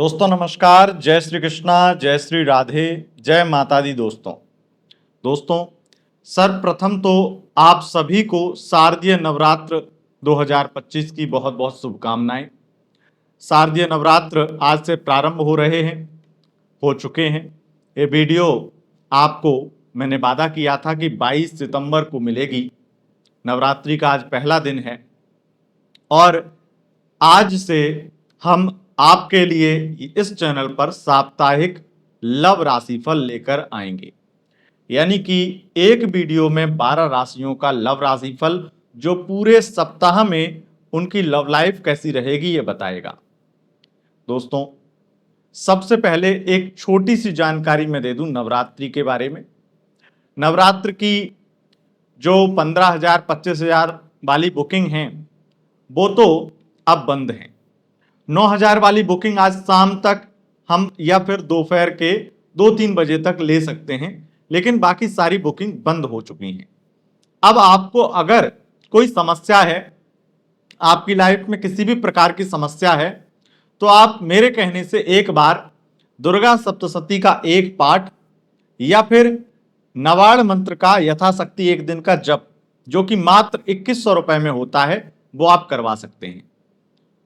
दोस्तों नमस्कार, जय श्री कृष्णा, जय श्री राधे, जय माता दी। दोस्तों सर्वप्रथम तो आप सभी को शारदीय नवरात्र 2025 की बहुत बहुत शुभकामनाएं। शारदीय नवरात्र आज से प्रारंभ हो चुके हैं। ये वीडियो आपको मैंने वादा किया था कि 22 सितंबर को मिलेगी। नवरात्रि का आज पहला दिन है और आज से हम आपके लिए इस चैनल पर साप्ताहिक लव राशिफल लेकर आएंगे। यानी कि एक वीडियो में 12 राशियों का लव राशिफल जो पूरे सप्ताह में उनकी लव लाइफ कैसी रहेगी ये बताएगा। दोस्तों सबसे पहले एक छोटी सी जानकारी मैं दे दूं नवरात्रि के बारे में। नवरात्र की जो 15,000 25,000 वाली बुकिंग हैं वो तो अब बंद हैं। 9,000 वाली बुकिंग आज शाम तक हम या फिर दोपहर के 2-3 बजे तक ले सकते हैं, लेकिन बाकी सारी बुकिंग बंद हो चुकी हैं। अब आपको अगर कोई समस्या है, आपकी लाइफ में किसी भी प्रकार की समस्या है, तो आप मेरे कहने से एक बार दुर्गा सप्तशती का एक पाठ या फिर नवाड़ मंत्र का यथाशक्ति एक दिन का जप, जो कि मात्र 2100 रुपए में होता है, वो आप करवा सकते हैं।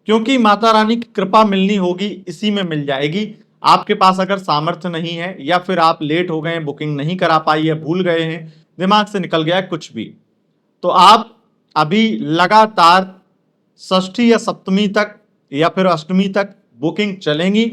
क्योंकि माता रानी की कृपा मिलनी होगी, इसी में मिल जाएगी। आपके पास अगर सामर्थ्य नहीं है या फिर आप लेट हो गए, बुकिंग नहीं करा पाई है, भूल गए हैं, दिमाग से निकल गया है कुछ भी, तो आप अभी लगातार षष्ठी या सप्तमी तक या फिर अष्टमी तक बुकिंग चलेंगी।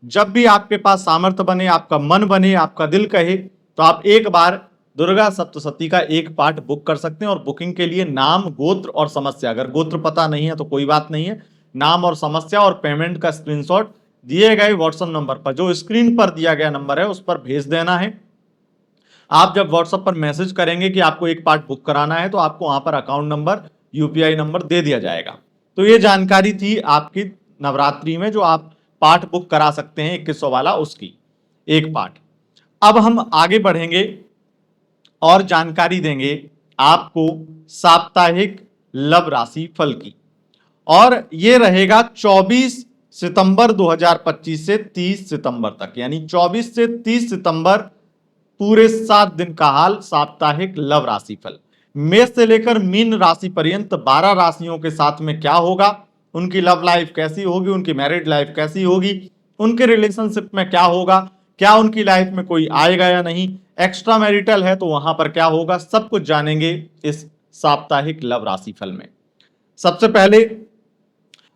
जब भी आपके पास सामर्थ्य बने, आपका मन बने, आपका दिल कहे, तो आप एक बार दुर्गा सप्तशती का एक पाठ बुक कर सकते हैं। और बुकिंग के लिए नाम, गोत्र और समस्या, अगर गोत्र पता नहीं है तो कोई बात नहीं है, नाम और समस्या और पेमेंट का स्क्रीनशॉट दिए गए व्हाट्सएप नंबर पर, जो स्क्रीन पर दिया गया नंबर है, उस पर भेज देना है। आप जब व्हाट्सएप पर मैसेज करेंगे कि आपको एक पार्ट बुक कराना है, तो आपको वहां पर अकाउंट नंबर, यूपीआई नंबर दे दिया जाएगा। तो ये जानकारी थी आपकी नवरात्रि में जो आप पाठ बुक करा सकते हैं 2100 वाला, उसकी एक पाठ। अब हम आगे बढ़ेंगे और जानकारी देंगे आपको साप्ताहिक लव राशि फल की, और ये रहेगा 24 सितंबर 2025 से 30 सितंबर तक, यानी 24 से 30 सितंबर पूरे 7 दिन का हाल साप्ताहिक लव राशि फल। मेष से लेकर मीन राशि पर्यंत 12 राशियों के साथ में क्या होगा, उनकी लव लाइफ कैसी होगी, उनकी मैरिड लाइफ कैसी होगी, उनके रिलेशनशिप में क्या होगा, क्या उनकी लाइफ में कोई आएगा या नहीं, एक्स्ट्रा मैरिटल है तो वहां पर क्या होगा, सब कुछ जानेंगे इस साप्ताहिक लव राशि फल में। सबसे पहले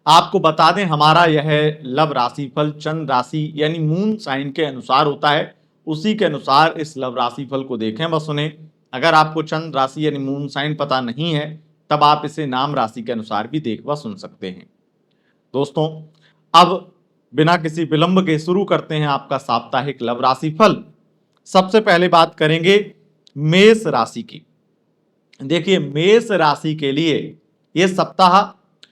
आपको बता दें, हमारा यह लव राशिफल चंद्र राशि यानी मून साइन के अनुसार होता है। उसी के अनुसार इस लव राशिफल को देखें व सुने। अगर आपको चंद्र राशि यानी मून साइन पता नहीं है, तब आप इसे नाम राशि के अनुसार भी देख व सुन सकते हैं। दोस्तों अब बिना किसी विलंब के शुरू करते हैं आपका साप्ताहिक लव राशिफल। सबसे पहले बात करेंगे मेष राशि की। देखिए, मेष राशि के लिए यह सप्ताह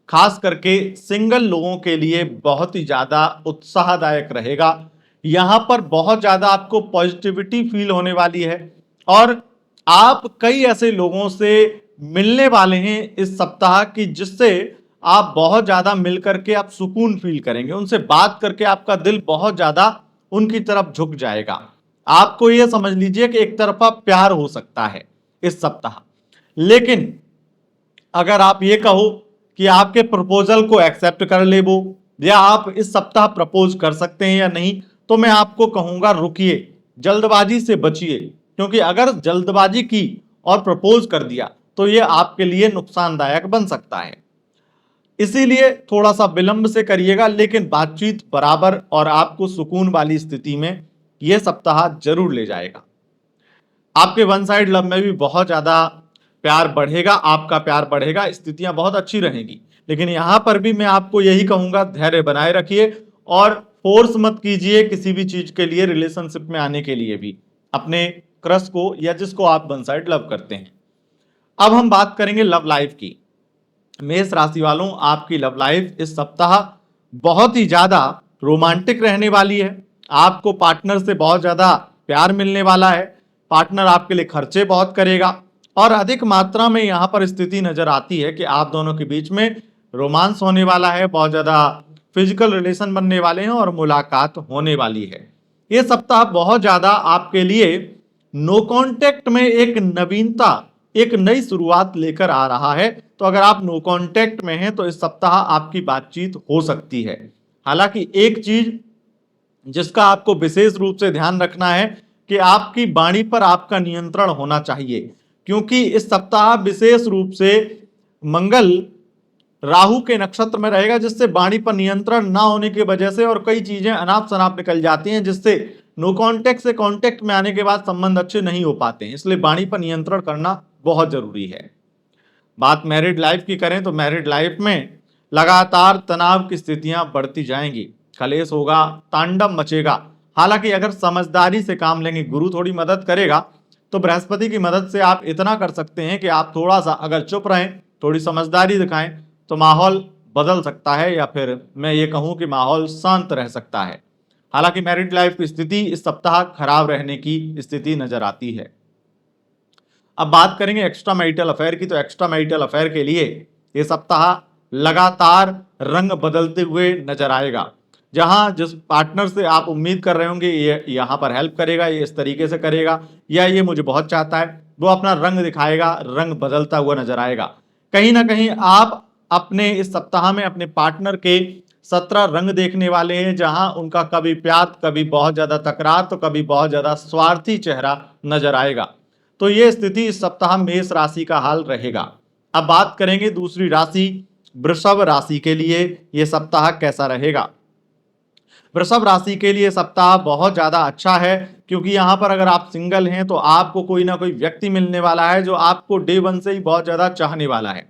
खास करके सिंगल लोगों के लिए बहुत ही ज्यादा उत्साहदायक रहेगा। यहां पर बहुत ज्यादा आपको पॉजिटिविटी फील होने वाली है और आप कई ऐसे लोगों से मिलने वाले हैं इस सप्ताह की, जिससे आप बहुत ज्यादा मिलकर के आप सुकून फील करेंगे। उनसे बात करके आपका दिल बहुत ज्यादा उनकी तरफ झुक जाएगा। आपको यह समझ लीजिए कि एक तरफा प्यार हो सकता है इस सप्ताह। लेकिन अगर आप ये कहो कि आपके प्रपोजल को एक्सेप्ट कर ले वो, या आप इस सप्ताह प्रपोज कर सकते हैं या नहीं, तो मैं आपको कहूंगा रुकिए, जल्दबाजी से बचिए। क्योंकि अगर जल्दबाजी की और प्रपोज कर दिया तो यह आपके लिए नुकसानदायक बन सकता है। इसीलिए थोड़ा सा विलंब से करिएगा, लेकिन बातचीत बराबर और आपको सुकून वाली स्थिति में यह सप्ताह जरूर ले जाएगा। आपके वन साइड लव में भी बहुत ज्यादा प्यार बढ़ेगा, आपका प्यार बढ़ेगा, स्थितियां बहुत अच्छी रहेंगी। लेकिन यहां पर भी मैं आपको यही कहूंगा, धैर्य बनाए रखिए और फोर्स मत कीजिए किसी भी चीज के लिए, रिलेशनशिप में आने के लिए भी, अपने क्रश को या जिसको आप वन साइड लव करते हैं। अब हम बात करेंगे लव लाइफ की। मेष राशि वालों, आपकी लव लाइफ इस सप्ताह बहुत ही ज्यादा रोमांटिक रहने वाली है। आपको पार्टनर से बहुत ज्यादा प्यार मिलने वाला है। पार्टनर आपके लिए खर्चे बहुत करेगा और अधिक मात्रा में यहां पर स्थिति नजर आती है कि आप दोनों के बीच में रोमांस होने वाला है। बहुत ज्यादा फिजिकल रिलेशन बनने वाले हैं और मुलाकात होने वाली है। ये सप्ताह बहुत ज्यादा आपके लिए नो कांटेक्ट में एक नवीनता, एक नई शुरुआत लेकर आ रहा है। तो अगर आप नो कांटेक्ट में हैं तो इस सप्ताह आपकी बातचीत हो सकती है। हालांकि एक चीज जिसका आपको विशेष रूप से ध्यान रखना है कि आपकी वाणी पर आपका नियंत्रण होना चाहिए, क्योंकि इस सप्ताह विशेष रूप से मंगल राहु के नक्षत्र में रहेगा, जिससे वाणी पर नियंत्रण ना होने की वजह से और कई चीजें अनाप शनाप निकल जाती हैं, जिससे नो कांटेक्ट से कांटेक्ट में आने के बाद संबंध अच्छे नहीं हो पाते हैं। इसलिए वाणी पर नियंत्रण करना बहुत जरूरी है। बात मैरिड लाइफ की करें तो मैरिड लाइफ में लगातार तनाव की स्थितियां बढ़ती जाएंगी, कलेश होगा, तांडव मचेगा। हालांकि अगर समझदारी से काम लेंगे, गुरु थोड़ी मदद करेगा, तो बृहस्पति की मदद से आप इतना कर सकते हैं कि आप थोड़ा सा अगर चुप रहें, थोड़ी समझदारी दिखाएं, तो माहौल बदल सकता है, या फिर मैं ये कहूं कि माहौल शांत रह सकता है। हालांकि मैरिड लाइफ की स्थिति इस सप्ताह खराब रहने की स्थिति नजर आती है। अब बात करेंगे एक्स्ट्रा मैरिटल अफेयर की, तो एक्स्ट्रा मैरिटल अफेयर के लिए ये सप्ताह लगातार रंग बदलते हुए नजर आएगा। जहां जिस पार्टनर से आप उम्मीद कर रहे होंगे ये यहाँ पर हेल्प करेगा, ये इस तरीके से करेगा, या ये मुझे बहुत चाहता है, वो अपना रंग दिखाएगा, रंग बदलता हुआ नजर आएगा। कहीं ना कहीं आप अपने इस सप्ताह में अपने पार्टनर के 17 रंग देखने वाले हैं, जहां उनका कभी प्यार, कभी बहुत ज्यादा तकरार, तो कभी बहुत ज्यादा स्वार्थी चेहरा नजर आएगा। तो ये स्थिति इस सप्ताह मेष राशि का हाल रहेगा। अब बात करेंगे दूसरी राशि वृषभ राशि के लिए यह सप्ताह कैसा रहेगा। वृषभ राशि के लिए सप्ताह बहुत ज्यादा अच्छा है, क्योंकि यहां पर अगर आप सिंगल हैं तो आपको कोई ना कोई व्यक्ति मिलने वाला है जो आपको डे वन से ही बहुत ज्यादा चाहने वाला है।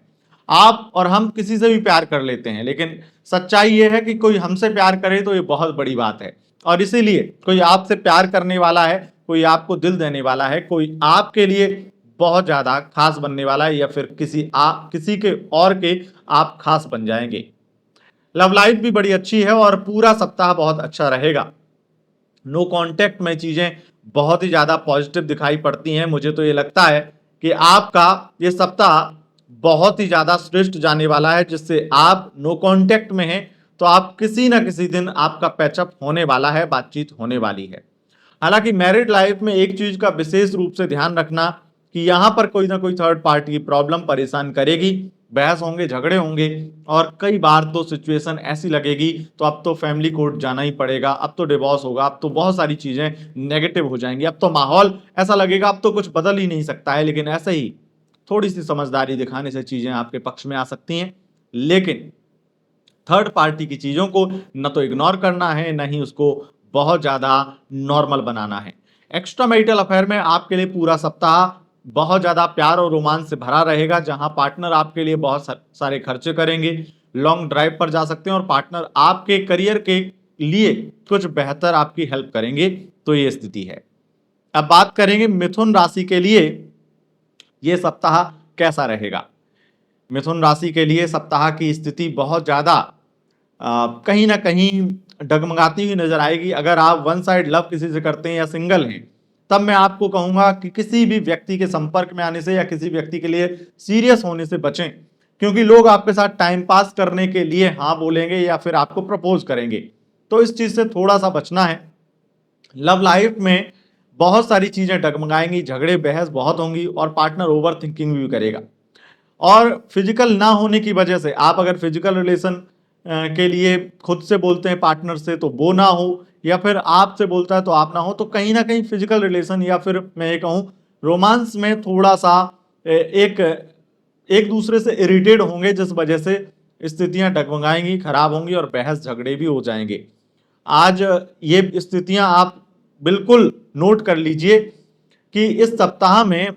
आप और हम किसी से भी प्यार कर लेते हैं, लेकिन सच्चाई यह है कि कोई हमसे प्यार करे तो ये बहुत बड़ी बात है। और इसीलिए कोई आपसे प्यार करने वाला है, कोई आपको दिल देने वाला है, कोई आपके लिए बहुत ज्यादा खास बनने वाला है, या फिर किसी के और के आप खास बन जाएंगे। लव लाइफ भी बड़ी अच्छी है और पूरा सप्ताह बहुत अच्छा रहेगा। नो कांटेक्ट में चीजें बहुत ही ज्यादा पॉजिटिव दिखाई पड़ती हैं। मुझे तो ये लगता है कि आपका ये सप्ताह बहुत ही ज्यादा श्रेष्ठ जाने वाला है, जिससे आप नो कांटेक्ट में हैं तो आप किसी ना किसी दिन आपका पैचअप होने वाला है, बातचीत होने वाली है। हालांकि मैरिड लाइफ में एक चीज का विशेष रूप से ध्यान रखना कि यहां पर कोई ना कोई थर्ड पार्टी प्रॉब्लम परेशान करेगी, बहस होंगे, झगड़े होंगे, और कई बार तो सिचुएशन ऐसी लगेगी तो अब तो फैमिली कोर्ट जाना ही पड़ेगा, अब तो डिवोर्स होगा, अब तो बहुत सारी चीजें नेगेटिव हो जाएंगी, अब तो माहौल ऐसा लगेगा अब तो कुछ बदल ही नहीं सकता है। लेकिन ऐसे ही थोड़ी सी समझदारी दिखाने से चीजें आपके पक्ष में आ सकती हैं। लेकिन थर्ड पार्टी की चीजों को न तो इग्नोर करना है, न ही उसको बहुत ज्यादा नॉर्मल बनाना है। एक्स्ट्रा मैरिटल अफेयर में आपके लिए पूरा सप्ताह बहुत ज्यादा प्यार और रोमांच से भरा रहेगा, जहां पार्टनर आपके लिए बहुत सारे खर्चे करेंगे, लॉन्ग ड्राइव पर जा सकते हैं, और पार्टनर आपके करियर के लिए कुछ बेहतर आपकी हेल्प करेंगे। तो ये स्थिति है। अब बात करेंगे मिथुन राशि के लिए ये सप्ताह कैसा रहेगा। मिथुन राशि के लिए सप्ताह की स्थिति बहुत ज्यादा कहीं ना कहीं डगमगाती हुई नजर आएगी। अगर आप वन साइड लव किसी से करते हैं या सिंगल हैं, तब मैं आपको कहूंगा कि किसी भी व्यक्ति के संपर्क में आने से या किसी व्यक्ति के लिए सीरियस होने से बचें, क्योंकि लोग आपके साथ टाइम पास करने के लिए हाँ बोलेंगे या फिर आपको प्रपोज करेंगे। तो इस चीज से थोड़ा सा बचना है। लव लाइफ में बहुत सारी चीजें डगमगाएंगी, झगड़े बहस बहुत होंगी, और पार्टनर ओवर थिंकिंग भी करेगा। और फिजिकल ना होने की वजह से आप अगर फिजिकल रिलेशन के लिए खुद से बोलते हैं पार्टनर से तो वो ना हो, या फिर आपसे बोलता है तो आप ना हो, तो कहीं ना कहीं फिजिकल रिलेशन या फिर मैं ये कहूँ रोमांस में थोड़ा सा एक एक दूसरे से इरिटेट होंगे, जिस वजह से स्थितियां डगमगाएंगी, खराब होंगी, और बहस झगड़े भी हो जाएंगे। आज ये स्थितियां आप बिल्कुल नोट कर लीजिए कि इस सप्ताह में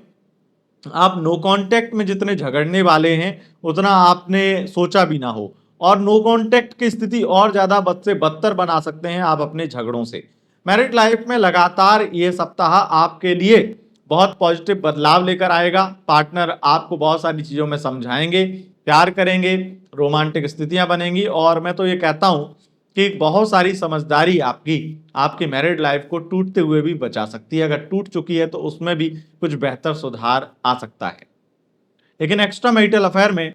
आप नो कांटेक्ट में जितने झगड़ने वाले हैं उतना आपने सोचा भी ना हो, और नो कांटेक्ट की स्थिति और ज्यादा बद से बदतर बना सकते हैं आप अपने झगड़ों से। मैरिड लाइफ में लगातार ये सप्ताह आपके लिए बहुत पॉजिटिव बदलाव लेकर आएगा। पार्टनर आपको बहुत सारी चीजों में समझाएंगे, प्यार करेंगे, रोमांटिक स्थितियां बनेंगी, और मैं तो ये कहता हूं कि बहुत सारी समझदारी आपकी मैरिड लाइफ को टूटते हुए भी बचा सकती है। अगर टूट चुकी है तो उसमें भी कुछ बेहतर सुधार आ सकता है। लेकिन एक्स्ट्रा मैरिटल अफेयर में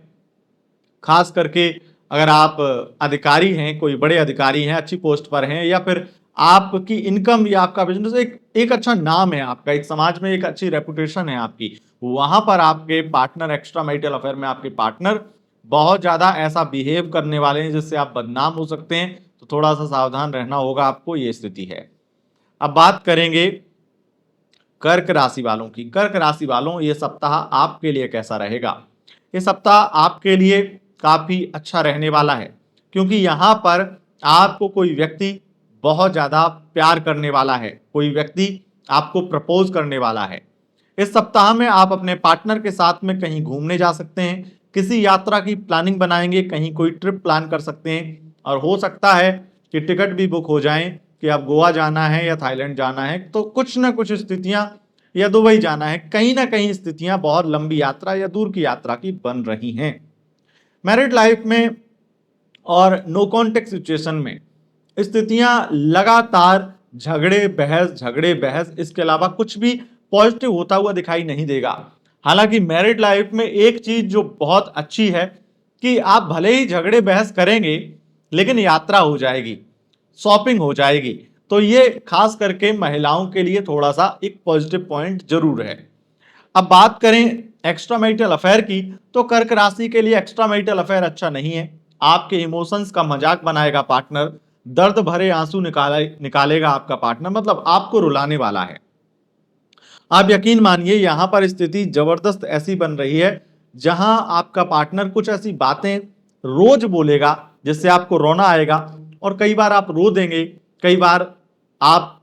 खास करके अगर आप अधिकारी हैं, कोई बड़े अधिकारी हैं, अच्छी पोस्ट पर हैं, या फिर आपकी इनकम या आपका बिजनेस एक अच्छा नाम है आपका, एक समाज में एक अच्छी रेपुटेशन है आपकी, वहां पर आपके पार्टनर, एक्स्ट्रा मैरिटल अफेयर में आपके पार्टनर बहुत ज्यादा ऐसा बिहेव करने वाले हैं जिससे आप बदनाम हो सकते हैं, तो थोड़ा सा सावधान रहना होगा आपको, ये स्थिति है। अब बात करेंगे कर्क राशि वालों की। कर्क राशि वालों, ये सप्ताह आपके लिए कैसा रहेगा? ये सप्ताह आपके लिए काफी अच्छा रहने वाला है, क्योंकि यहाँ पर आपको कोई व्यक्ति बहुत ज्यादा प्यार करने वाला है, कोई व्यक्ति आपको प्रपोज करने वाला है। इस सप्ताह में आप अपने पार्टनर के साथ में कहीं घूमने जा सकते हैं, किसी यात्रा की प्लानिंग बनाएंगे, कहीं कोई ट्रिप प्लान कर सकते हैं, और हो सकता है कि टिकट भी बुक हो जाएं कि अब गोवा जाना है या थाईलैंड जाना है, तो कुछ ना कुछ स्थितियां, या दुबई जाना है, कहीं ना कहीं स्थितियां बहुत लंबी यात्रा या दूर की यात्रा की बन रही हैं। मैरिड लाइफ में और नो कॉन्टेक्ट सिचुएशन में स्थितियां लगातार झगड़े बहस, इसके अलावा कुछ भी पॉजिटिव होता हुआ दिखाई नहीं देगा। हालांकि मैरिड लाइफ में एक चीज जो बहुत अच्छी है कि आप भले ही झगड़े बहस करेंगे, लेकिन यात्रा हो जाएगी, शॉपिंग हो जाएगी, तो ये खास करके महिलाओं के लिए थोड़ा सा एक पॉजिटिव पॉइंट जरूर है। अब बात करें एक्स्ट्रा मैरिटल अफेयर की, तो कर्क राशि के लिए एक्स्ट्रा मैरिटल अफेयर अच्छा नहीं है। आपके इमोशंस का मजाक बनाएगा पार्टनर, दर्द भरे आंसू निकालेगा आपका पार्टनर, मतलब आपको रुलाने वाला है। आप यकीन मानिए यहां पर स्थिति जबरदस्त ऐसी बन रही है जहां आपका पार्टनर कुछ ऐसी बातें रोज बोलेगा जिससे आपको रोना आएगा, और कई बार आप रो देंगे, कई बार आप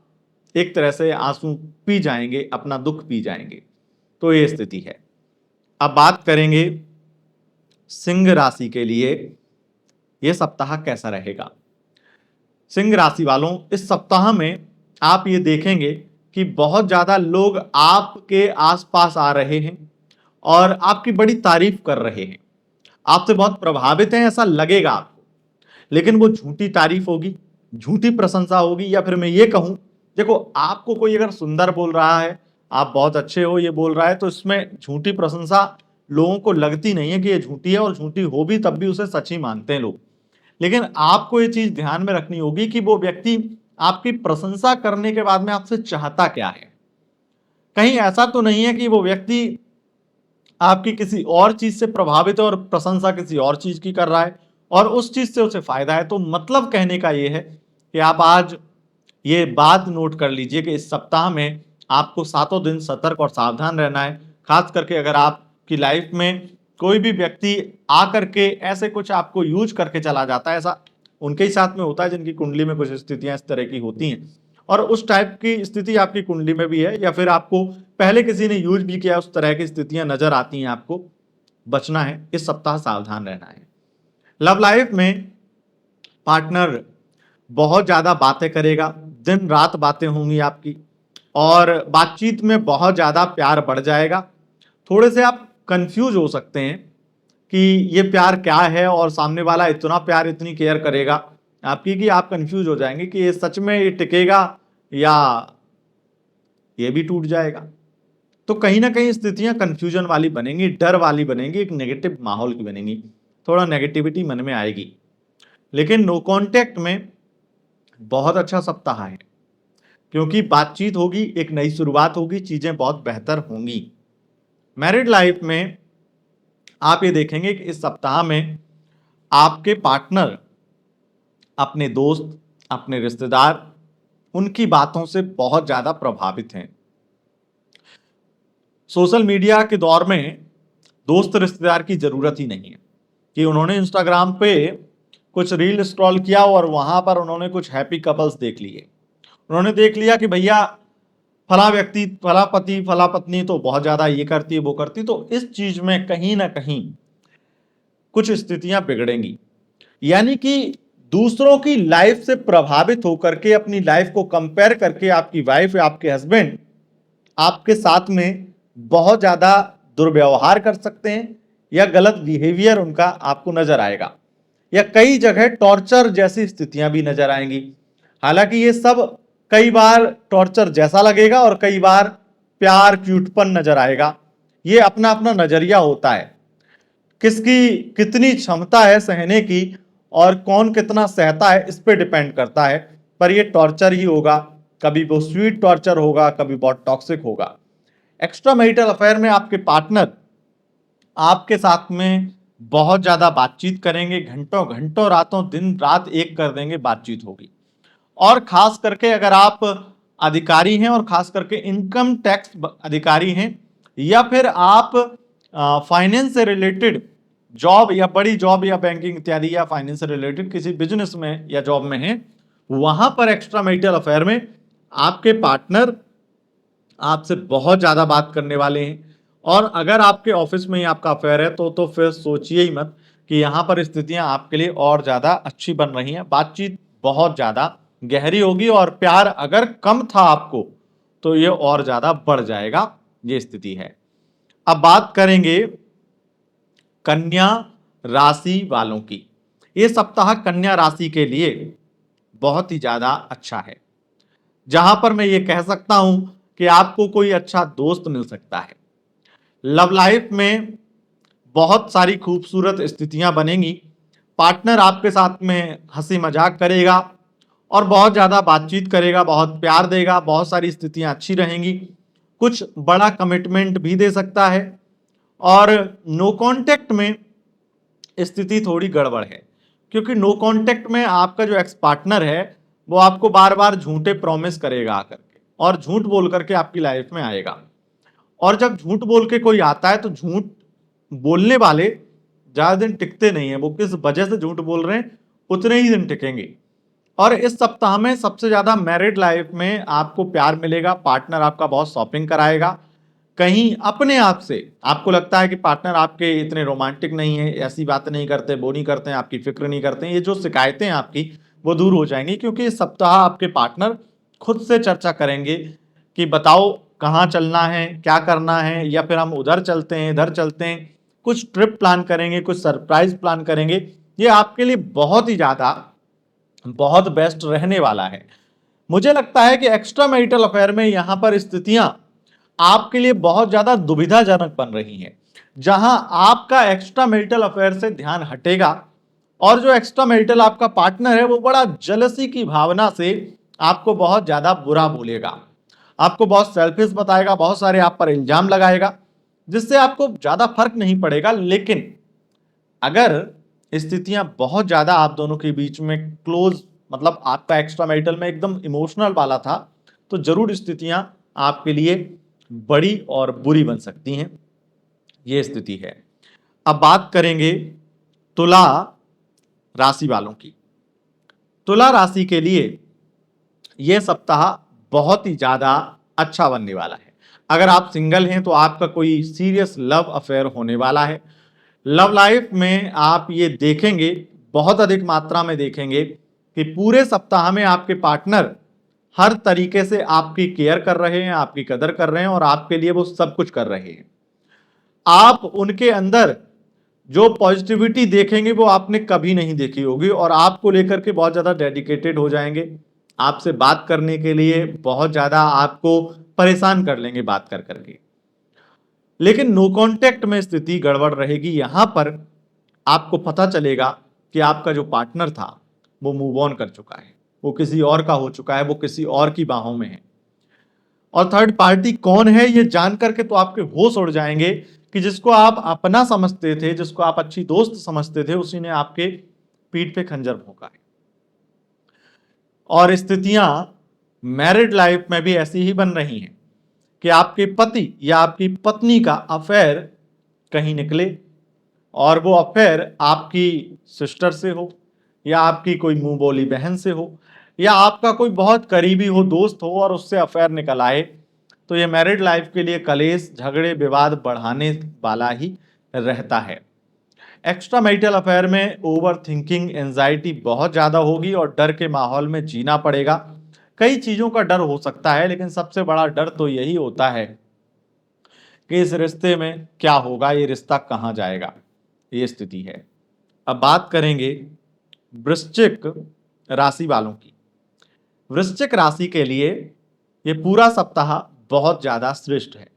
एक तरह से आंसू पी जाएंगे, अपना दुख पी जाएंगे, तो ये स्थिति है। अब बात करेंगे सिंह राशि के लिए यह सप्ताह कैसा रहेगा। सिंह राशि वालों, इस सप्ताह में आप ये देखेंगे कि बहुत ज्यादा लोग आपके आसपास आ रहे हैं और आपकी बड़ी तारीफ कर रहे हैं, आपसे बहुत प्रभावित हैं ऐसा लगेगा आपको, लेकिन वो झूठी तारीफ होगी, झूठी प्रशंसा होगी, या फिर मैं ये कहूं, देखो आपको कोई अगर सुंदर बोल रहा है, आप बहुत अच्छे हो ये बोल रहा है, तो इसमें झूठी प्रशंसा लोगों को लगती नहीं है कि ये झूठी है, और झूठी हो भी तब भी उसे सच ही मानते हैं लोग। लेकिन आपको ये चीज ध्यान में रखनी होगी कि वो व्यक्ति आपकी प्रशंसा करने के बाद में आपसे चाहता क्या है। कहीं ऐसा तो नहीं है कि वो व्यक्ति आपकी किसी और चीज से प्रभावित है और प्रशंसा किसी और चीज की कर रहा है और उस चीज से उसे फायदा है। तो मतलब कहने का ये है कि आप आज ये बात नोट कर लीजिए कि इस सप्ताह में आपको सातों दिन सतर्क और सावधान रहना है। खास करके अगर आपकी लाइफ में कोई भी व्यक्ति आकर के ऐसे कुछ आपको यूज करके चला जाता है, ऐसा उनके ही साथ में होता है जिनकी कुंडली में कुछ स्थितियां इस तरह की होती हैं, और उस टाइप की स्थिति आपकी कुंडली में भी है, या फिर आपको पहले किसी ने यूज भी किया, उस तरह की स्थितियां नजर आती हैं, आपको बचना है, इस सप्ताह सावधान रहना है। लव लाइफ में पार्टनर बहुत ज्यादा बातें करेगा, दिन रात बातें होंगी आपकी, और बातचीत में बहुत ज्यादा प्यार बढ़ जाएगा। थोड़े से आप कंफ्यूज हो सकते हैं कि ये प्यार क्या है, और सामने वाला इतना प्यार, इतनी केयर करेगा आपकी कि आप कंफ्यूज हो जाएंगे कि ये सच में ये टिकेगा या ये भी टूट जाएगा। तो कहीं ना कहीं स्थितियां कंफ्यूजन वाली बनेंगी, डर वाली बनेंगी, एक नेगेटिव माहौल की बनेंगी, थोड़ा नेगेटिविटी मन में आएगी। लेकिन नो कांटेक्ट में बहुत अच्छा सप्ताह है, क्योंकि बातचीत होगी, एक नई शुरुआत होगी, चीजें बहुत बेहतर होंगी। मैरिड लाइफ में आप ये देखेंगे कि इस सप्ताह में आपके पार्टनर अपने दोस्त, अपने रिश्तेदार, उनकी बातों से बहुत ज्यादा प्रभावित हैं। सोशल मीडिया के दौर में दोस्त रिश्तेदार की जरूरत ही नहीं है कि उन्होंने इंस्टाग्राम पे कुछ रील स्क्रॉल किया और वहां पर उन्होंने कुछ हैप्पी कपल्स देख लिए, उन्होंने देख लिया कि भैया फला व्यक्ति, फला पति, फला पत्नी तो बहुत ज्यादा ये करती है वो करती, तो इस चीज में कहीं ना कहीं कुछ स्थितियां बिगड़ेंगी। यानी कि दूसरों की लाइफ से प्रभावित होकर के अपनी लाइफ को कंपेयर करके आपकी वाइफ या आपके हस्बैंड आपके साथ में बहुत ज्यादा दुर्व्यवहार कर सकते हैं, या गलत बिहेवियर उनका आपको नजर आएगा, या कई जगह टॉर्चर जैसी स्थितियां भी नजर आएंगी। हालांकि ये सब कई बार टॉर्चर जैसा लगेगा और कई बार प्यार क्यूटपन नजर आएगा, ये अपना अपना नजरिया होता है। किसकी कितनी क्षमता है सहने की और कौन कितना सहता है इस पे डिपेंड करता है। पर ये टॉर्चर ही होगा, कभी वो स्वीट टॉर्चर होगा, कभी बहुत टॉक्सिक होगा। एक्स्ट्रा मैरिटल अफेयर में आपके पार्टनर आपके साथ में बहुत ज्यादा बातचीत करेंगे, घंटों घंटों रातों दिन रात एक कर देंगे, बातचीत होगी। और खास करके अगर आप अधिकारी हैं और खास करके इनकम टैक्स अधिकारी हैं या फिर आप फाइनेंस से रिलेटेड जॉब या बड़ी जॉब या बैंकिंग इत्यादि या फाइनेंस से रिलेटेड किसी बिजनेस में या जॉब में हैं, वहां पर एक्स्ट्रा मैरिटल अफेयर में आपके पार्टनर आपसे बहुत ज्यादा बात करने वाले हैं। और अगर आपके ऑफिस में ही आपका अफेयर है तो फिर सोचिए ही मत कि यहाँ पर स्थितियां आपके लिए और ज्यादा अच्छी बन रही हैं। बातचीत बहुत ज्यादा गहरी होगी और प्यार अगर कम था आपको तो ये और ज्यादा बढ़ जाएगा, ये स्थिति है। अब बात करेंगे कन्या राशि वालों की। ये सप्ताह कन्या राशि के लिए बहुत ही ज्यादा अच्छा है, जहां पर मैं ये कह सकता हूं कि आपको कोई अच्छा दोस्त मिल सकता है। लव लाइफ में बहुत सारी खूबसूरत स्थितियां बनेंगी। पार्टनर आपके साथ में हंसी मजाक करेगा और बहुत ज्यादा बातचीत करेगा, बहुत प्यार देगा, बहुत सारी स्थितियां अच्छी रहेंगी। कुछ बड़ा कमिटमेंट भी दे सकता है। और नो कांटेक्ट में स्थिति थोड़ी गड़बड़ है, क्योंकि नो कांटेक्ट में आपका जो एक्स पार्टनर है वो आपको बार बार झूठे प्रॉमिस करेगा आकर के, और झूठ बोल करके आपकी लाइफ में आएगा। और जब झूठ बोल के कोई आता है तो झूठ बोलने वाले ज्यादा दिन टिकते नहीं है। वो किस वजह से झूठ बोल रहे हैं उतने ही दिन टिकेंगे। और इस सप्ताह में सबसे ज्यादा मैरिड लाइफ में आपको प्यार मिलेगा। पार्टनर आपका बहुत शॉपिंग कराएगा। कहीं अपने आप से आपको लगता है कि पार्टनर आपके इतने रोमांटिक नहीं है, ऐसी बातें नहीं करते, वो नहीं करते हैं, आपकी फिक्र नहीं करते हैं, ये जो शिकायतें हैं आपकी वो दूर हो जाएंगी। क्योंकि इस सप्ताह आपके पार्टनर खुद से चर्चा करेंगे कि बताओ कहाँ चलना है, क्या करना है, या फिर हम उधर चलते हैं, इधर चलते हैं। कुछ ट्रिप प्लान करेंगे, कुछ सरप्राइज प्लान करेंगे। ये आपके लिए बहुत ही ज्यादा बहुत बेस्ट रहने वाला है। मुझे लगता है कि एक्स्ट्रा मैरिटल अफेयर में यहां पर स्थितियां आपके लिए बहुत ज्यादा दुविधाजनक बन रही हैं, जहां आपका एक्स्ट्रा मैरिटल अफेयर से ध्यान हटेगा और जो एक्स्ट्रा मैरिटल आपका पार्टनर है वो बड़ा जलसी की भावना से आपको बहुत ज्यादा बुरा बोलेगा, आपको बहुत सेल्फिश बताएगा, बहुत सारे आप पर इल्जाम लगाएगा, जिससे आपको ज्यादा फर्क नहीं पड़ेगा। लेकिन अगर स्थितियां बहुत ज्यादा आप दोनों के बीच में क्लोज, मतलब आपका एक्स्ट्रा मैरिटल में एकदम इमोशनल वाला था, तो जरूर स्थितियां आपके लिए बड़ी और बुरी बन सकती हैं। ये स्थिति है। अब बात करेंगे तुला राशि वालों की। तुला राशि के लिए यह सप्ताह बहुत ही ज्यादा अच्छा बनने वाला है। अगर आप सिंगल हैं तो आपका कोई सीरियस लव अफेयर होने वाला है। लव लाइफ में आप ये देखेंगे, बहुत अधिक मात्रा में देखेंगे कि पूरे सप्ताह में आपके पार्टनर हर तरीके से आपकी केयर कर रहे हैं, आपकी कदर कर रहे हैं और आपके लिए वो सब कुछ कर रहे हैं। आप उनके अंदर जो पॉजिटिविटी देखेंगे वो आपने कभी नहीं देखी होगी और आपको लेकर के बहुत ज्यादा डेडिकेटेड हो जाएंगे। आपसे बात करने के लिए बहुत ज्यादा आपको परेशान कर लेंगे बात कर करके। लेकिन नो कांटेक्ट में स्थिति गड़बड़ रहेगी। यहां पर आपको पता चलेगा कि आपका जो पार्टनर था वो मूव ऑन कर चुका है, वो किसी और का हो चुका है, वो किसी और की बाहों में है। और थर्ड पार्टी कौन है ये जान करके तो आपके होश उड़ जाएंगे कि जिसको आप अपना समझते थे, जिसको आप अच्छी दोस्त समझते थे, उसी ने आपके पीठ पे खंजर भोंका है। और स्थितियां मैरिड लाइफ में भी ऐसी ही बन रही हैं कि आपके पति या आपकी पत्नी का अफेयर कहीं निकले और वो अफेयर आपकी सिस्टर से हो या आपकी कोई मुंह बोली बहन से हो या आपका कोई बहुत करीबी हो, दोस्त हो, और उससे अफेयर निकल आए, तो ये मैरिड लाइफ के लिए कलेश, झगड़े, विवाद बढ़ाने वाला ही रहता है। एक्स्ट्रा मैरिटल अफेयर में ओवर थिंकिंग, एंजाइटी बहुत ज्यादा होगी और डर के माहौल में जीना पड़ेगा। कई चीजों का डर हो सकता है, लेकिन सबसे बड़ा डर तो यही होता है कि इस रिश्ते में क्या होगा, ये रिश्ता कहाँ जाएगा। ये स्थिति है। अब बात करेंगे वृश्चिक राशि वालों की। वृश्चिक राशि के लिए ये पूरा सप्ताह बहुत ज्यादा श्रेष्ठ है,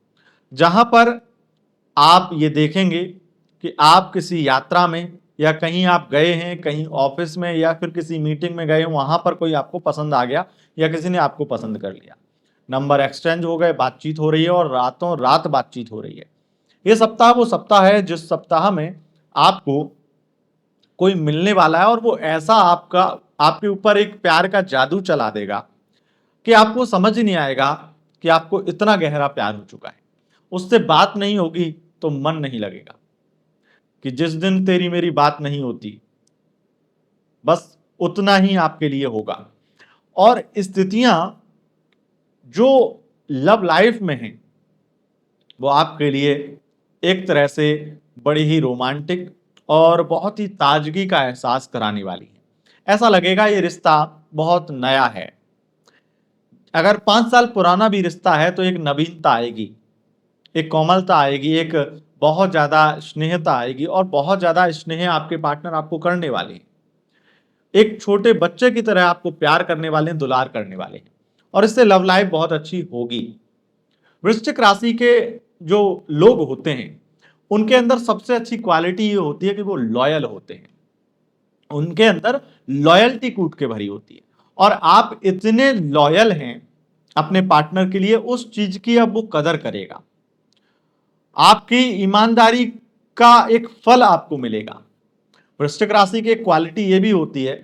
जहां पर आप ये देखेंगे कि आप किसी यात्रा में या कहीं आप गए हैं, कहीं ऑफिस में या फिर किसी मीटिंग में गए, वहां पर कोई आपको पसंद आ गया या किसी ने आपको पसंद कर लिया, नंबर एक्सचेंज हो गए, बातचीत हो रही है और रातों रात बातचीत हो रही है। ये सप्ताह वो सप्ताह है जिस सप्ताह में आपको कोई मिलने वाला है और वो ऐसा आपके ऊपर एक प्यार का जादू चला देगा कि आपको समझ ही नहीं आएगा कि आपको इतना गहरा प्यार हो चुका है। उससे बात नहीं होगी तो मन नहीं लगेगा, कि जिस दिन तेरी मेरी बात नहीं होती, बस उतना ही आपके लिए होगा। और स्थितियां जो लव लाइफ में हैं वो आपके लिए एक तरह से बड़ी ही रोमांटिक और बहुत ही ताजगी का एहसास कराने वाली है। ऐसा लगेगा ये रिश्ता बहुत नया है। अगर 5 साल पुराना भी रिश्ता है तो एक नवीनता आएगी, एक कोमलता आएगी, एक बहुत ज्यादा स्नेहता आएगी और बहुत ज्यादा स्नेह आपके पार्टनर आपको करने वाले हैं। एक छोटे बच्चे की तरह आपको प्यार करने वाले हैं, दुलार करने वाले हैं, और इससे लव लाइफ बहुत अच्छी होगी। वृश्चिक राशि के जो लोग होते हैं उनके अंदर सबसे अच्छी क्वालिटी ये होती है कि वो लॉयल होते हैं। उनके अंदर लॉयल्टी कूट के भरी होती है और आप इतने लॉयल हैं अपने पार्टनर के लिए, उस चीज की अब वो कदर करेगा। आपकी ईमानदारी का एक फल आपको मिलेगा। वृश्चिक राशि की एक क्वालिटी ये भी होती है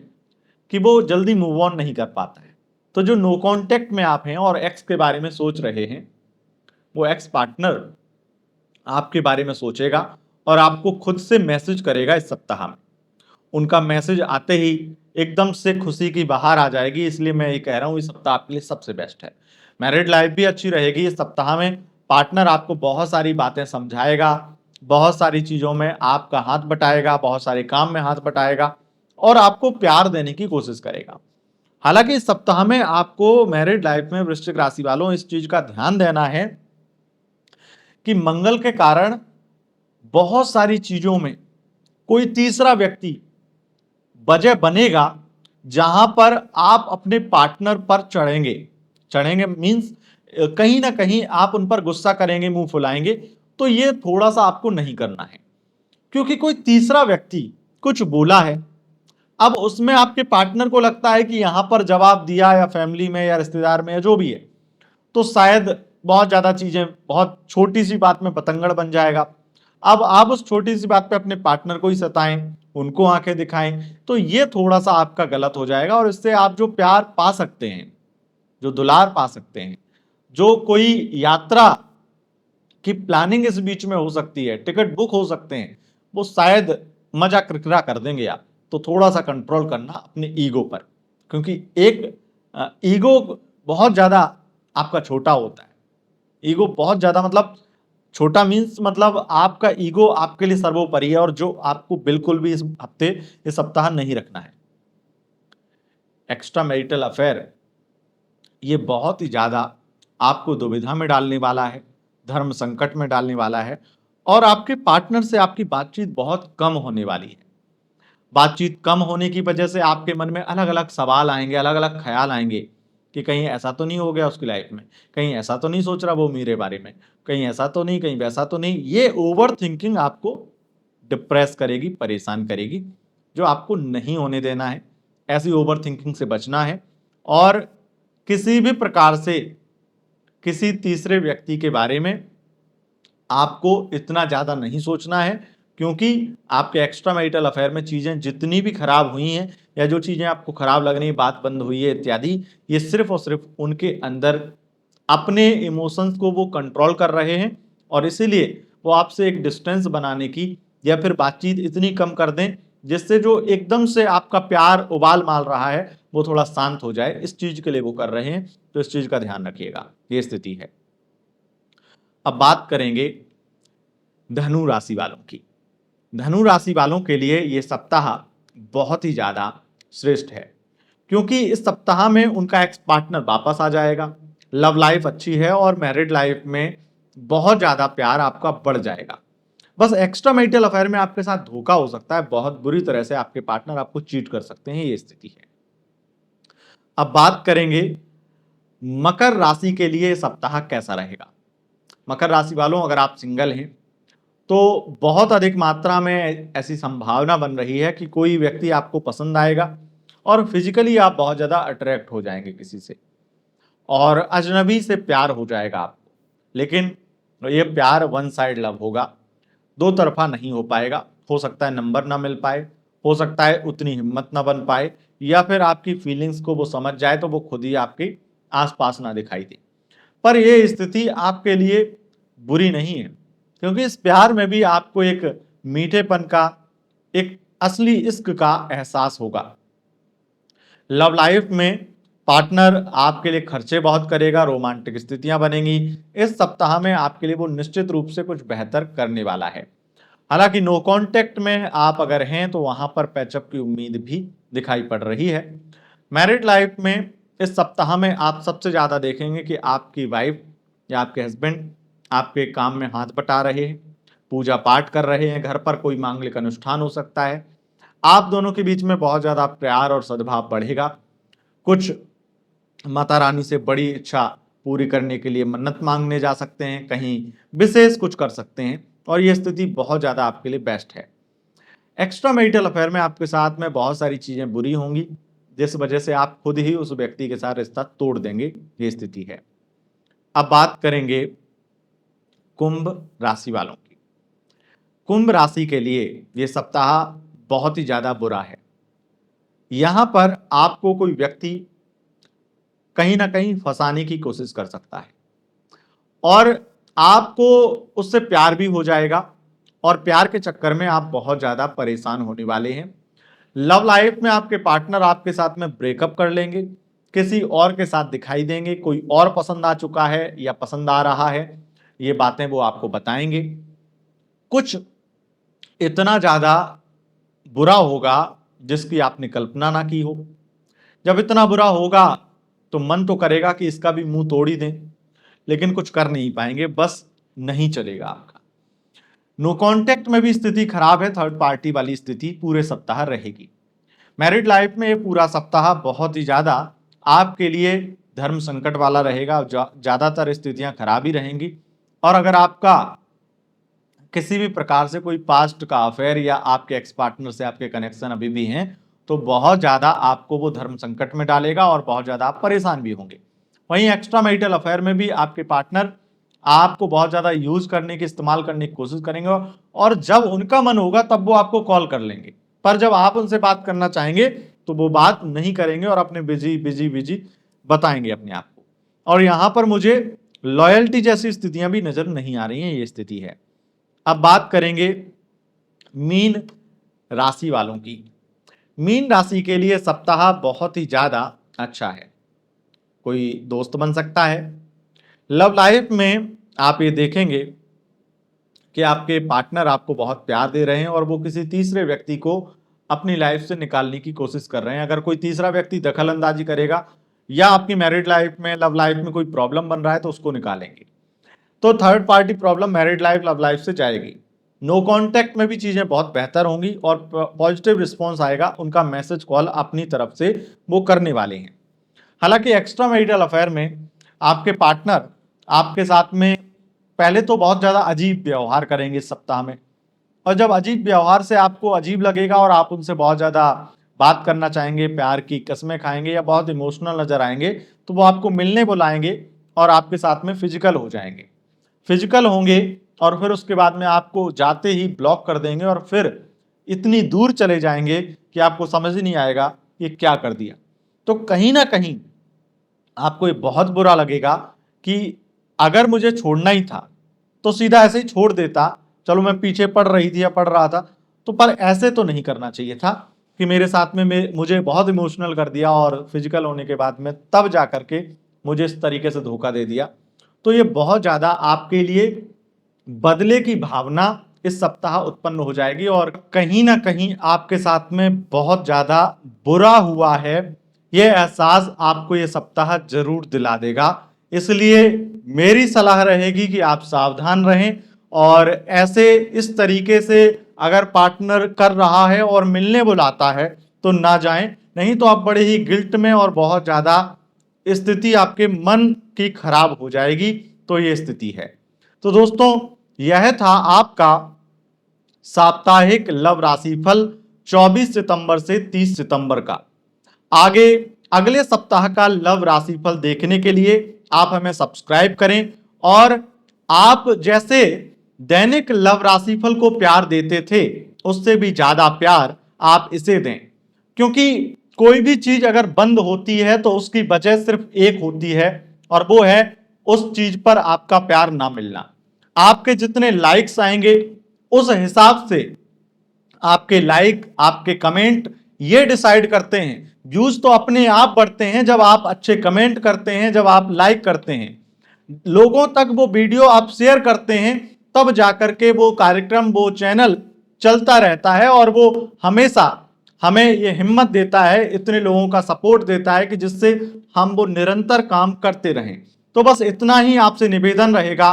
कि वो जल्दी मूव ऑन नहीं कर पाता है। तो जो नो कांटेक्ट में आप हैं और एक्स के बारे में सोच रहे हैं, वो एक्स पार्टनर आपके बारे में सोचेगा और आपको खुद से मैसेज करेगा इस सप्ताह में। उनका मैसेज आते ही एकदम से खुशी की बहार आ जाएगी। इसलिए मैं ये कह रहा हूँ इस सप्ताह आपके लिए सबसे बेस्ट है। मैरिड लाइफ भी अच्छी रहेगी इस सप्ताह में। पार्टनर आपको बहुत सारी बातें समझाएगा, बहुत सारी चीजों में आपका हाथ बटाएगा, बहुत सारे काम में हाथ बटाएगा और आपको प्यार देने की कोशिश करेगा। हालांकि इस सप्ताह में आपको मैरिड लाइफ में वृश्चिक राशि वालों इस चीज का ध्यान देना है कि मंगल के कारण बहुत सारी चीजों में कोई तीसरा व्यक्ति वजह बनेगा जहां पर आप अपने पार्टनर पर चढ़ेंगे। चढ़ेंगे मींस कहीं ना कहीं आप उन पर गुस्सा करेंगे, मुंह फुलाएंगे। तो ये थोड़ा सा आपको नहीं करना है, क्योंकि कोई तीसरा व्यक्ति कुछ बोला है, अब उसमें आपके पार्टनर को लगता है कि यहां पर जवाब दिया, या फैमिली में या रिश्तेदार में या जो भी है, तो शायद बहुत ज्यादा चीजें, बहुत छोटी सी बात में पतंगड़ बन जाएगा। अब आप उस छोटी सी बात पे अपने पार्टनर को ही सताएं, उनको आंखें दिखाएं, तो ये थोड़ा सा आपका गलत हो जाएगा और इससे आप जो प्यार पा सकते हैं, जो दुलार पा सकते हैं, जो कोई यात्रा की प्लानिंग इस बीच में हो सकती है, टिकट बुक हो सकते हैं, वो शायद मजा किरकिरा कर देंगे आप। तो थोड़ा सा कंट्रोल करना अपने ईगो पर, क्योंकि एक ईगो बहुत ज्यादा आपका छोटा होता है। ईगो बहुत ज्यादा मतलब छोटा मीन्स मतलब आपका ईगो आपके लिए सर्वोपरि है, और जो आपको बिल्कुल भी इस हफ्ते, इस सप्ताह नहीं रखना है। एक्स्ट्रा मैरिटल अफेयर ये बहुत ही ज्यादा आपको दुविधा में डालने वाला है, धर्म संकट में डालने वाला है, और आपके पार्टनर से आपकी बातचीत बहुत कम होने वाली है। बातचीत कम होने की वजह से आपके मन में अलग अलग सवाल आएंगे, अलग अलग ख्याल आएंगे कि कहीं ऐसा तो नहीं हो गया उसकी लाइफ में, कहीं ऐसा तो नहीं सोच रहा वो मेरे बारे में, कहीं ऐसा तो नहीं, कहीं वैसा तो नहीं। ये ओवर थिंकिंग आपको डिप्रेस करेगी, परेशान करेगी, जो आपको नहीं होने देना है। ऐसी ओवर थिंकिंग से बचना है और किसी भी प्रकार से किसी तीसरे व्यक्ति के बारे में आपको इतना ज्यादा नहीं सोचना है, क्योंकि आपके एक्स्ट्रा मैरिटल अफेयर में चीजें जितनी भी खराब हुई हैं या जो चीजें आपको खराब लग रही, बात बंद हुई है इत्यादि, ये सिर्फ और सिर्फ उनके अंदर अपने इमोशंस को वो कंट्रोल कर रहे हैं, और इसीलिए वो आपसे एक डिस्टेंस बनाने की या फिर बातचीत इतनी कम कर दें जिससे जो एकदम से आपका प्यार उबाल मार रहा है वो थोड़ा शांत हो जाए। इस चीज के लिए वो कर रहे हैं, तो इस चीज का ध्यान रखिएगा। ये स्थिति है। अब बात करेंगे धनु राशि वालों की। धनु राशि वालों के लिए ये सप्ताह बहुत ही ज्यादा श्रेष्ठ है, क्योंकि इस सप्ताह में उनका एक्स पार्टनर वापस आ जाएगा, लव लाइफ अच्छी है और मैरिड लाइफ में बहुत ज्यादा प्यार आपका बढ़ जाएगा। बस एक्स्ट्रा मैरिटल अफेयर में आपके साथ धोखा हो सकता है, बहुत बुरी तरह से आपके पार्टनर आपको चीट कर सकते हैं, ये स्थिति है। अब बात करेंगे मकर राशि के लिए सप्ताह कैसा रहेगा। मकर राशि वालों, अगर आप सिंगल हैं तो बहुत अधिक मात्रा में ऐसी संभावना बन रही है कि कोई व्यक्ति आपको पसंद आएगा और फिजिकली आप बहुत ज़्यादा अट्रैक्ट हो जाएंगे किसी से, और अजनबी से प्यार हो जाएगा आपको। लेकिन ये प्यार वन साइड लव होगा, दो तरफा नहीं हो पाएगा। हो सकता है नंबर ना मिल पाए, हो सकता है उतनी हिम्मत ना बन पाए, या फिर आपकी फीलिंग्स को वो समझ जाए तो वो खुद ही आपके आसपास ना दिखाई दे। पर ये स्थिति आपके लिए बुरी नहीं है, क्योंकि इस प्यार में भी आपको एक मीठेपन का, एक असली इश्क का एहसास होगा। लव लाइफ में पार्टनर आपके लिए खर्चे बहुत करेगा, रोमांटिक स्थितियां बनेंगी। इस सप्ताह में आपके लिए वो निश्चित रूप से कुछ बेहतर करने वाला है। हालांकि नो कांटेक्ट में आप अगर हैं तो वहां पर पैचअप की उम्मीद भी दिखाई पड़ रही है। मैरिड लाइफ में इस सप्ताह में आप सबसे ज्यादा देखेंगे कि आपकी वाइफ या आपके हस्बैंड आपके काम में हाथ बटा रहे हैं, पूजा पाठ कर रहे हैं, घर पर कोई मांगलिक अनुष्ठान हो सकता है। आप दोनों के बीच में बहुत ज्यादा प्यार और सद्भाव बढ़ेगा। कुछ माता रानी से बड़ी इच्छा पूरी करने के लिए मन्नत मांगने जा सकते हैं, कहीं विशेष कुछ कर सकते हैं, और यह स्थिति बहुत ज्यादा आपके लिए बेस्ट है। एक्स्ट्रा मैरिटल अफेयर में आपके साथ में बहुत सारी चीजें बुरी होंगी, जिस वजह से आप खुद ही उस व्यक्ति के साथ रिश्ता तोड़ देंगे, ये स्थिति है। अब बात करेंगे कुंभ राशि वालों की। कुंभ राशि के लिए ये सप्ताह बहुत ही ज्यादा बुरा है। यहां पर आपको कोई व्यक्ति कहीं ना कहीं फंसाने की कोशिश कर सकता है, और आपको उससे प्यार भी हो जाएगा, और प्यार के चक्कर में आप बहुत ज्यादा परेशान होने वाले हैं। लव लाइफ में आपके पार्टनर आपके साथ में ब्रेकअप कर लेंगे, किसी और के साथ दिखाई देंगे, कोई और पसंद आ चुका है या पसंद आ रहा है, ये बातें वो आपको बताएंगे। कुछ इतना ज्यादा बुरा होगा जिसकी आपने कल्पना ना की हो। जब इतना बुरा होगा तो मन तो करेगा कि इसका भी मुंह तोड़ ही दें, लेकिन कुछ कर नहीं पाएंगे, बस नहीं चलेगा आपका। नो कांटेक्ट में भी स्थिति खराब है, थर्ड पार्टी वाली स्थिति पूरे सप्ताह रहेगी। मैरिड लाइफ में ये पूरा सप्ताह बहुत ही ज्यादा आपके लिए धर्म संकट वाला रहेगा, ज्यादातर स्थितियां खराब ही रहेंगी। और अगर आपका किसी भी प्रकार से कोई पास्ट का अफेयर या आपके एक्स पार्टनर से आपके कनेक्शन अभी भी हैं, तो बहुत ज्यादा आपको वो धर्म संकट में डालेगा और बहुत ज्यादा आप परेशान भी होंगे। वहीं एक्स्ट्रा मैरिटल अफेयर में भी आपके पार्टनर आपको बहुत ज्यादा यूज करने की, इस्तेमाल करने की कोशिश करेंगे, और जब उनका मन होगा तब वो आपको कॉल कर लेंगे, पर जब आप उनसे बात करना चाहेंगे तो वो बात नहीं करेंगे और अपने बिजी बिजी बिजी बताएंगे अपने आप को। और यहां पर मुझे लॉयल्टी जैसी स्थितियां भी नजर नहीं आ रही हैं, ये स्थिति है। अब बात करेंगे मीन राशि वालों की। मीन राशि के लिए सप्ताह बहुत ही ज्यादा अच्छा है। कोई दोस्त बन सकता है। लव लाइफ में आप ये देखेंगे कि आपके पार्टनर आपको बहुत प्यार दे रहे हैं और वो किसी तीसरे व्यक्ति को अपनी लाइफ से निकालने की कोशिश कर रहे हैं। अगर कोई तीसरा व्यक्ति दखल अंदाजी करेगा या आपकी मैरिड लाइफ में, लव लाइफ में कोई प्रॉब्लम बन रहा है तो उसको निकालेंगे। तो third party problem married life, love life से जाएगी। नो कांटेक्ट में भी चीजें बहुत बेहतर होंगी और पॉजिटिव रिस्पॉन्स आएगा, उनका मैसेज कॉल अपनी तरफ से वो करने वाले हैं। हालांकि एक्स्ट्रा मैरिटल अफेयर में आपके पार्टनर आपके साथ में पहले तो बहुत ज्यादा अजीब व्यवहार करेंगे इस सप्ताह में, और जब अजीब व्यवहार से आपको अजीब लगेगा और आप उनसे बहुत ज्यादा बात करना चाहेंगे, प्यार की कस्में खाएंगे या बहुत इमोशनल नजर आएंगे, तो वो आपको मिलने बुलाएंगे और आपके साथ में फिजिकल हो जाएंगे। फिजिकल होंगे और फिर उसके बाद में आपको जाते ही ब्लॉक कर देंगे और फिर इतनी दूर चले जाएंगे कि आपको समझ ही नहीं आएगा ये क्या कर दिया। तो कहीं ना कहीं आपको ये बहुत बुरा लगेगा कि अगर मुझे छोड़ना ही था तो सीधा ऐसे ही छोड़ देता, चलो मैं पीछे पड़ रही थी या पड़ रहा था तो, पर ऐसे तो नहीं करना चाहिए था कि मेरे साथ में मुझे बहुत इमोशनल कर दिया और फिजिकल होने के बाद में तब जा करके मुझे इस तरीके से धोखा दे दिया। तो ये बहुत ज्यादा आपके लिए बदले की भावना इस सप्ताह उत्पन्न हो जाएगी और कहीं ना कहीं आपके साथ में बहुत ज्यादा बुरा हुआ है, ये एहसास आपको ये सप्ताह जरूर दिला देगा। इसलिए मेरी सलाह रहेगी कि आप सावधान रहें और ऐसे इस तरीके से अगर पार्टनर कर रहा है और मिलने बुलाता है तो ना जाएं, नहीं तो आप बड़े ही गिल्ट में और बहुत ज्यादा स्थिति आपके मन की खराब हो जाएगी। तो ये स्थिति है। तो दोस्तों, यह था आपका साप्ताहिक लव राशिफल 24 सितंबर से 30 सितंबर का। आगे अगले सप्ताह का लव राशिफल देखने के लिए आप हमें सब्सक्राइब करें और आप जैसे दैनिक लव राशिफल को प्यार देते थे उससे भी ज्यादा प्यार आप इसे दें, क्योंकि कोई भी चीज अगर बंद होती है तो उसकी वजह सिर्फ एक होती है और वो है उस चीज पर आपका प्यार ना मिलना। आपके जितने लाइक्स आएंगे उस हिसाब से आपके लाइक, आपके कमेंट ये डिसाइड करते हैं। व्यूज तो अपने आप बढ़ते हैं जब आप अच्छे कमेंट करते हैं, जब आप लाइक करते हैं, लोगों तक वो वीडियो आप शेयर करते हैं, तब जाकर के वो कार्यक्रम, वो चैनल चलता रहता है और वो हमेशा हमें ये हिम्मत देता है, इतने लोगों का सपोर्ट देता है कि जिससे हम वो निरंतर काम करते रहें। तो बस इतना ही आपसे निवेदन रहेगा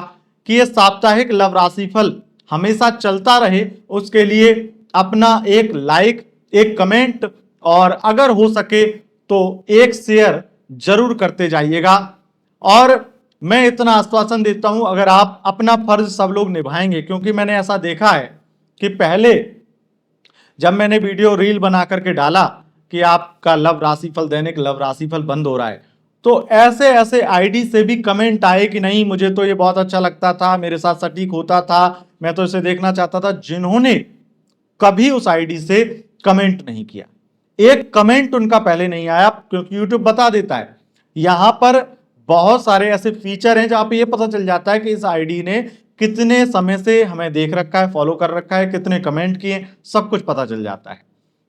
कि ये साप्ताहिक लव राशिफल हमेशा चलता रहे, उसके लिए अपना एक लाइक, एक कमेंट और अगर हो सके तो एक शेयर जरूर करते जाइएगा। और मैं इतना आश्वासन देता हूं, अगर आप अपना फर्ज सब लोग निभाएंगे, क्योंकि मैंने ऐसा देखा है कि पहले जब मैंने वीडियो रील बना करके डाला कि आपका लव राशिफल, दैनिक लव राशिफल बंद हो रहा है, तो ऐसे ऐसे आईडी से भी कमेंट आए कि नहीं मुझे तो ये बहुत अच्छा लगता था, मेरे साथ सटीक होता था, मैं तो इसे देखना चाहता था, जिन्होंने कभी उस आईडी से कमेंट नहीं किया। एक कमेंट उनका पहले नहीं आया, क्योंकि यूट्यूब बता देता है। यहां पर बहुत सारे ऐसे फीचर हैं जहां पे ये पता चल जाता है कि इस आईडी ने कितने समय से हमें देख रखा है, फॉलो कर रखा है, कितने कमेंट किए, सब कुछ पता चल जाता है।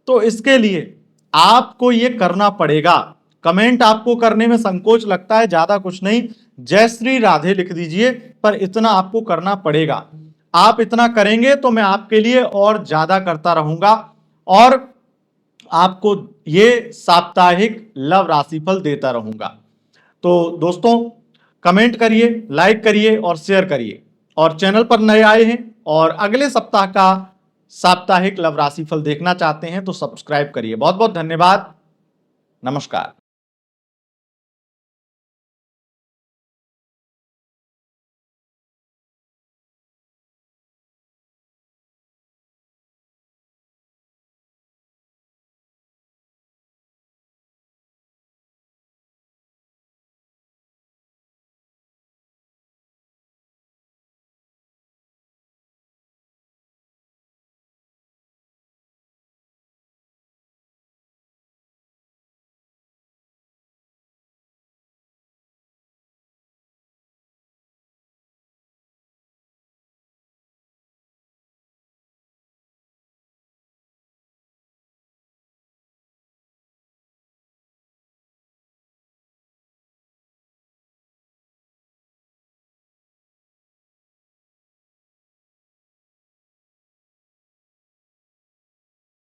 तो इसके लिए आपको ये करना पड़ेगा। कमेंट आपको करने में संकोच लगता है, ज्यादा कुछ नहीं, जय श्री राधे लिख दीजिए, पर इतना आपको करना पड़ेगा। आप इतना करेंगे तो मैं आपके लिए और ज्यादा करता रहूंगा और आपको ये साप्ताहिक लव राशिफल देता रहूंगा। तो दोस्तों, कमेंट करिए, लाइक करिए और शेयर करिए, और चैनल पर नए आए हैं और अगले सप्ताह का साप्ताहिक लव राशिफल देखना चाहते हैं तो सब्सक्राइब करिए। बहुत बहुत धन्यवाद। नमस्कार।